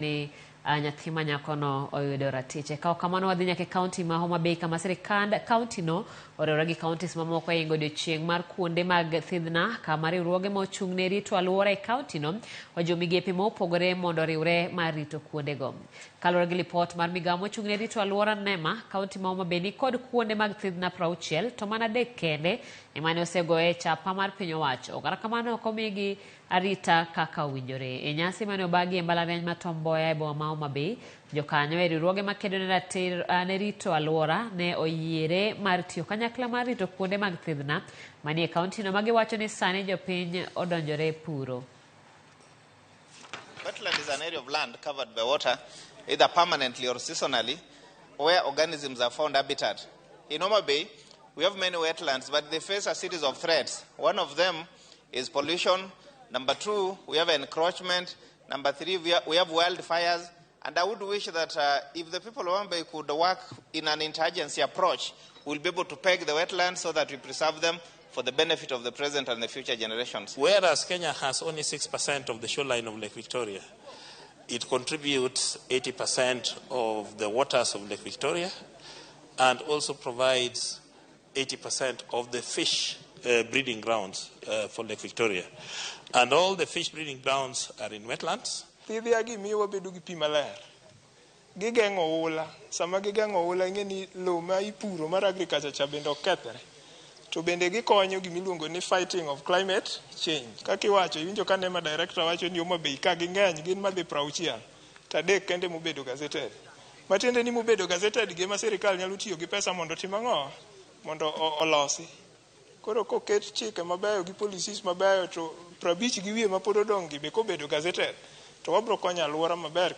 ni nyathi manyakono oyudo ratiche. Kao kamano wadhi nyaka Kaunti ma Homa Bay kama sirikand kaunti no oriwore gi kauntis mamoko e godiochieng' mar kuonde mag thidhna kama riwruoge mochung'ne rito alwora e kaunti no ojiwo migepe mopogore mondo riwre mar rito kuondego. Kaluwore gi lipot mar migawo mochung'ne rito alwora NEMA, kaunti ma Homa Bay ni kod kuonde mag thidhna 60 to mana 3 kende emane osegoye chapa mar piny owacho. Kata kamano ok omigi arita kaka owinjore. E nyasi mane obagi e mbalariany ma Tom Mboya e boma ma Homa Bay, jokanyo e riwruoge makedo ne rito alwora ne oyiere mar tiyo kanyakla mar rito kuonde mag thidhna manie kaunti no magiwacho ni sani jopiny odonjore puro. Wetland is an area of land covered by water, either permanently or seasonally, where organisms are found habitat. In Homa Bay, we have many wetlands, but they face a series of threats. One of them is pollution. Number 2, we have encroachment. Number 3, we have wildfires. And I would wish that if the people of Homa Bay could work in an interagency approach, we'll be able to peg the wetlands so that we preserve them for the benefit of the present and the future generations. Whereas Kenya has only 6% of the shoreline of Lake Victoria, it contributes 80% of the waters of Lake Victoria and also provides 80% of the fish breeding grounds for Lake Victoria. And all the fish breeding grounds are in wetlands. Thidhiagi miyo wabedo gi pi maler. Gigeng'o ula. Sama gigeng'o ula ing'eni lowo ma ipuro mar agriculture cha bende ok kethre. To bende gikonyo gimiluongo ni fighting of climate change. Kaka iwacho, iwinjo ka NEMA director wacho ni Homa Bay ka ging'eny gin madhi 60 to 3 kende mobedo gazetted. Matiende ni mobedo gazetted gima sirikal nyalo tiyo gi pesa mondo tim ang'o? Mondo olosi. Koro koket chike mabeyo gi policies mabeyo to 50 gi wiye ma pod odong' gi be kobedo gazetted to wabro konyo alwora maber.